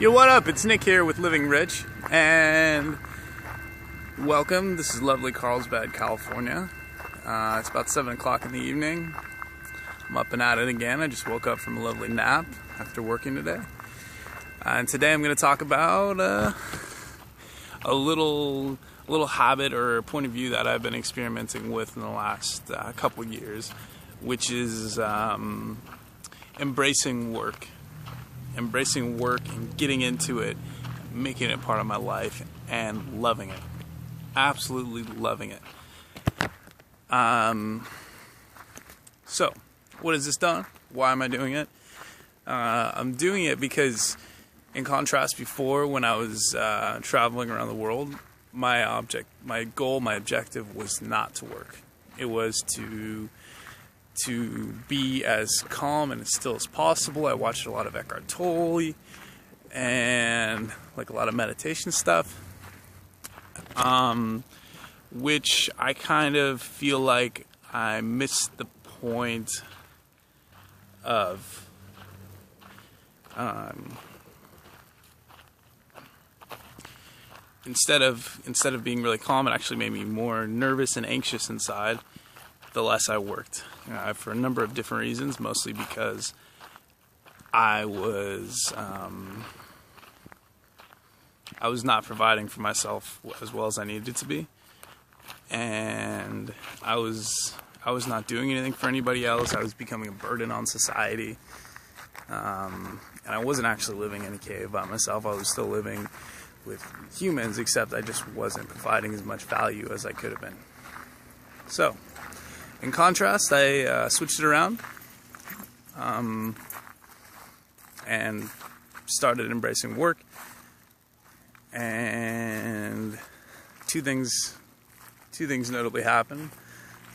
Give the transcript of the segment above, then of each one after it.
Yo, what up? It's Nick here with Living Rich, and welcome. This is lovely Carlsbad, California. It's about 7 o'clock in the evening. I'm up and at it again. I just woke up from a lovely nap after working today. And today I'm going to talk about a little habit or point of view that I've been experimenting with in the last couple years, which is embracing work and getting into it, making it part of my life and loving it, absolutely loving it. So what has this done? Why am I doing it? I'm doing it because, in contrast, before, when I was traveling around the world, my objective was not to work. It was to be as calm and as still as possible. I watched a lot of Eckhart Tolle and like a lot of meditation stuff, which I kind of feel like I missed the point of instead of being really calm, it actually made me more nervous and anxious inside the less I worked, for a number of different reasons, mostly because I was not providing for myself as well as I needed to be, and I was not doing anything for anybody else. I was becoming a burden on society, and I wasn't actually living in a cave by myself. I was still living with humans, except I just wasn't providing as much value as I could have been. So, in contrast, I switched it around and started embracing work. And two things notably happened.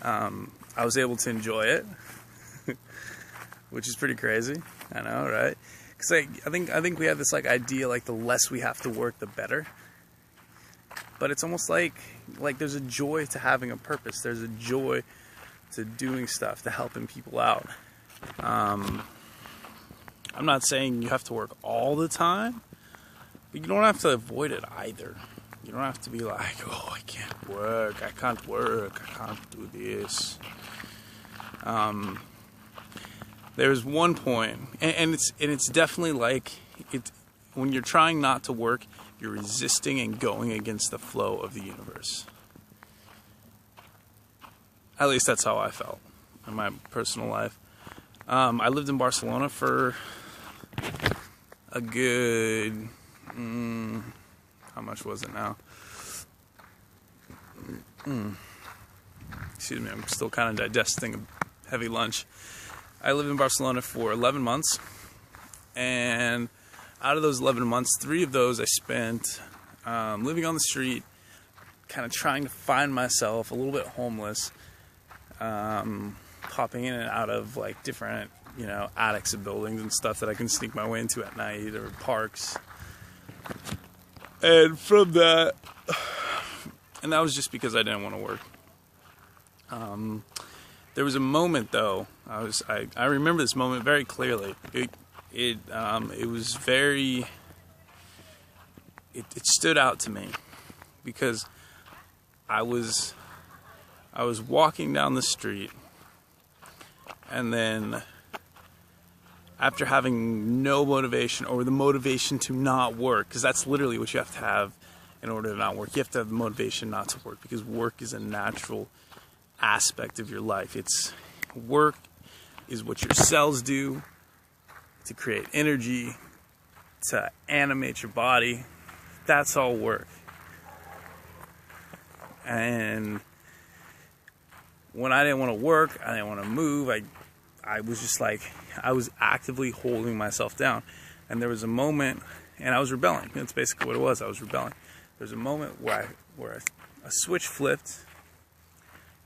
I was able to enjoy it, which is pretty crazy. I know, right? Because I think we have this idea the less we have to work, the better. But it's almost like there's a joy to having a purpose. There's a joy to doing stuff, to helping people out. I'm not saying you have to work all the time, but you don't have to avoid it either. You don't have to be like, oh, I can't work, I can't do this. There's one point, and it's definitely when you're trying not to work, you're resisting and going against the flow of the universe. At least that's how I felt in my personal life. I lived in Barcelona for a good, how much was it now? Excuse me, I'm still kind of digesting a heavy lunch. I lived in Barcelona for 11 months, and out of those 11 months, 3 of those I spent living on the street, kind of trying to find myself, a little bit homeless, popping in and out of different, attics of buildings and stuff that I can sneak my way into at night, or parks. And from that, and that was just because I didn't want to work. There was a moment though, I remember this moment very clearly. It stood out to me because I was walking down the street, and then after having no motivation, or the motivation to not work, because that's literally what you have to have in order to not work. You have to have the motivation not to work, because work is a natural aspect of your life. Work is what your cells do to create energy, to animate your body. That's all work. And when I didn't want to work, I didn't want to move, I was just I was actively holding myself down. And there was a moment, and I was rebelling. That's basically what it was. I was rebelling. There was a moment where a switch flipped,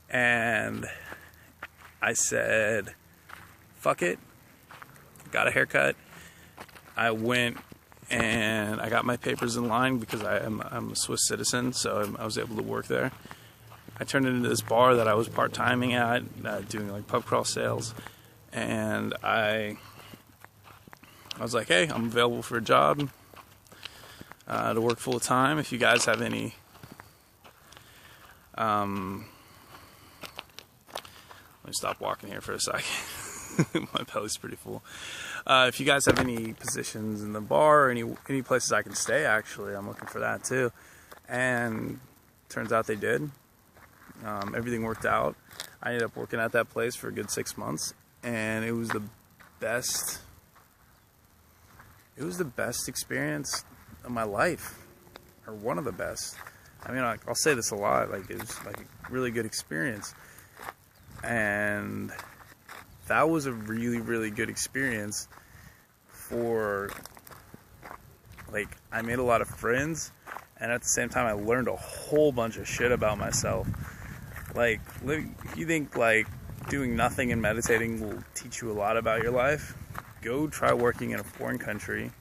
and I said, fuck it. Got a haircut. I went and I got my papers in line because I'm a Swiss citizen, so I was able to work there. I turned it into this bar that I was part-timing at, doing pub crawl sales, and I was like, hey, I'm available for a job. to work full time. If you guys have any let me stop walking here for a second. My belly's pretty full. If you guys have any positions in the bar or any places I can stay, actually, I'm looking for that too. And turns out they did. Everything worked out. I ended up working at that place for a good 6 months, and it was the best. It was the best experience of my life, or one of the best. I mean, I'll say this a lot. Like, it was like a really good experience, and that was a really, really good experience. For like, I made a lot of friends, and at the same time, I learned a whole bunch of shit about myself. Like, if you think like doing nothing and meditating will teach you a lot about your life, go try working in a foreign country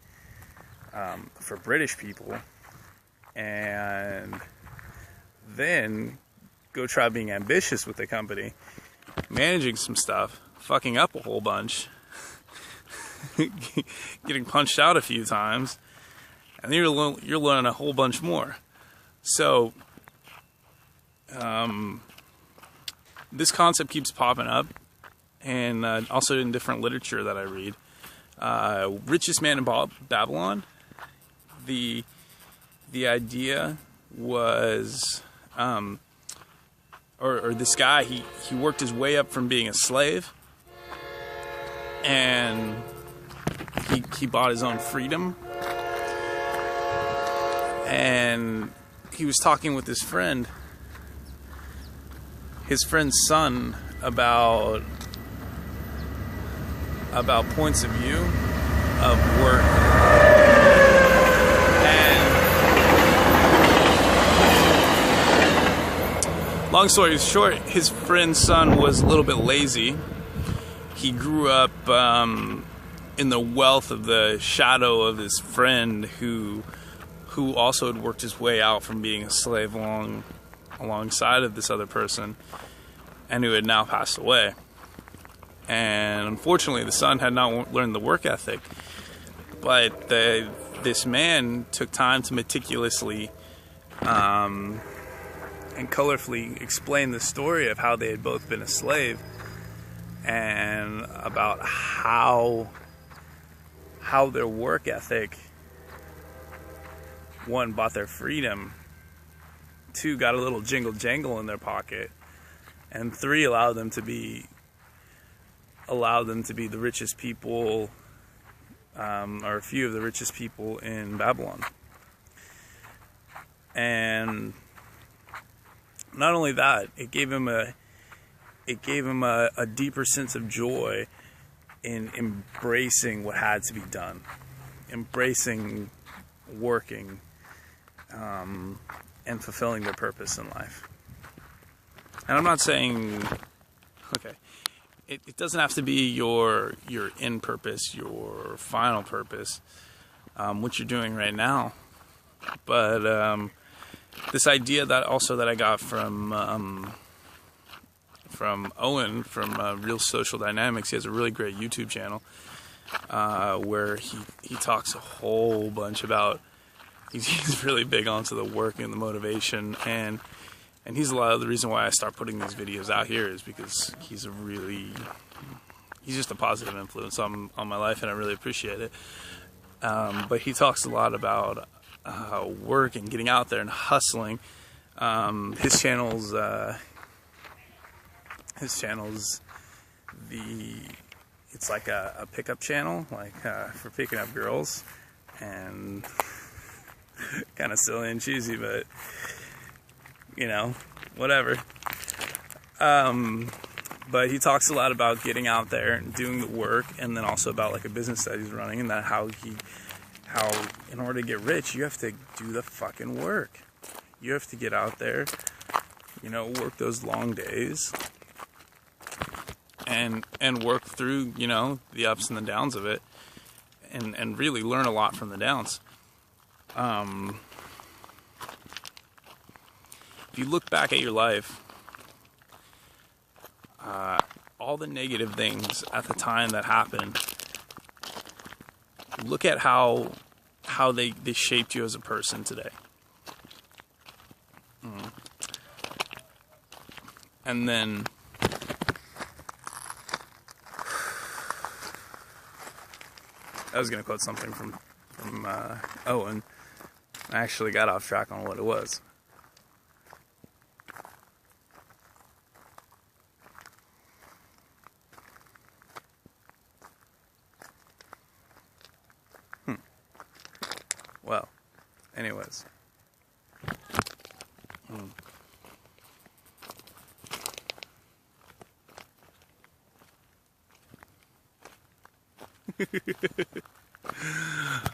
for British people, and then go try being ambitious with the company, managing some stuff, fucking up a whole bunch, getting punched out a few times, and then you're learning a whole bunch more. So this concept keeps popping up, and also in different literature that I read. Richest Man in Babylon. The idea was, or this guy, he worked his way up from being a slave, and he bought his own freedom, and he was talking with his friend's son about points of view of work. And long story short, his friend's son was a little bit lazy. He grew up in the wealth of the shadow of his friend who also had worked his way out from being a slave alongside of this other person, and who had now passed away. And unfortunately, the son had not learned the work ethic, but this man took time to meticulously and colorfully explain the story of how they had both been a slave, and about how their work ethic, one, bought their freedom, two, got a little jingle jangle in their pocket, and three, allowed them to be the richest people, or a few of the richest people in Babylon. And not only that, it gave him a deeper sense of joy in embracing what had to be done, embracing working, and fulfilling their purpose in life. And I'm not saying, okay, it doesn't have to be your end purpose, your final purpose, what you're doing right now. But this idea that I got from Owen from Real Social Dynamics. He has a really great YouTube channel where he talks a whole bunch about. He's really big onto the work and the motivation, and he's a lot of the reason why I start putting these videos out here is because he's just a positive influence on my life, and I really appreciate it. But he talks a lot about work and getting out there and hustling. His channel's it's like a pickup channel, like for picking up girls, and kind of silly and cheesy, but you know, whatever. But he talks a lot about getting out there and doing the work, and then also about like a business that he's running, and that how in order to get rich, you have to do the fucking work. You have to get out there, you know, work those long days, and work through, you know, the ups and the downs of it, and really learn a lot from the downs. If you look back at your life, all the negative things at the time that happened, look at how how they shaped you as a person today. And then I was going to quote something from Owen. I actually got off track on what it was. Well, anyways.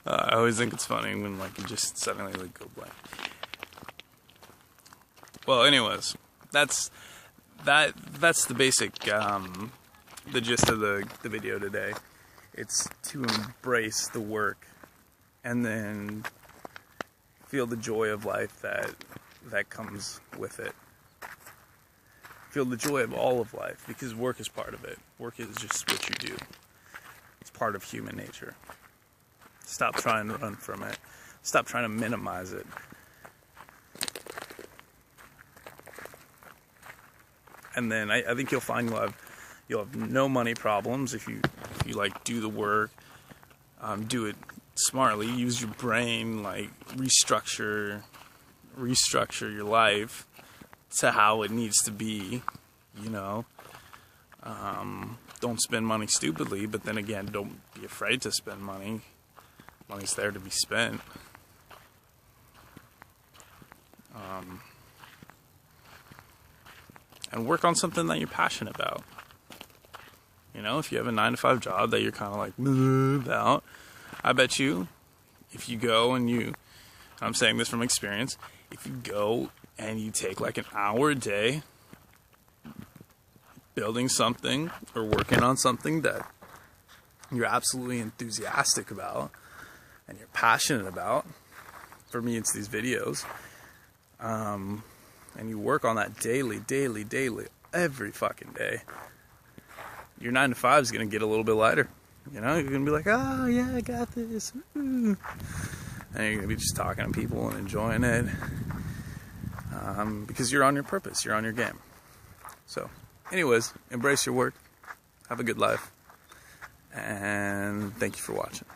I always think it's funny when like you just suddenly like go blank. Well, anyways, that's the basic the gist of the video today. It's to embrace the work and then feel the joy of life that comes with it. Feel the joy of all of life, because work is part of it. Work is just what you do. It's part of human nature. Stop trying to run from it. Stop trying to minimize it. And then I think you'll find you'll have no money problems if you like do the work, do it smartly, use your brain, like restructure your life to how it needs to be, you know. Don't spend money stupidly, but then again, don't be afraid to spend money. Money's there to be spent. And work on something that you're passionate about. You know, if you have a 9-to-5 job that you're kind of like about, I bet you, if you go and I'm saying this from experience, if you go and you take like an hour a day building something or working on something that you're absolutely enthusiastic about and you're passionate about, for me it's these videos, and you work on that daily, every fucking day, your 9-to-5 is going to get a little bit lighter. You know, you're going to be like, oh yeah, I got this. Ooh. And you're going to be just talking to people and enjoying it. Because you're on your purpose, you're on your game. So, anyways, embrace your work. Have a good life. And thank you for watching.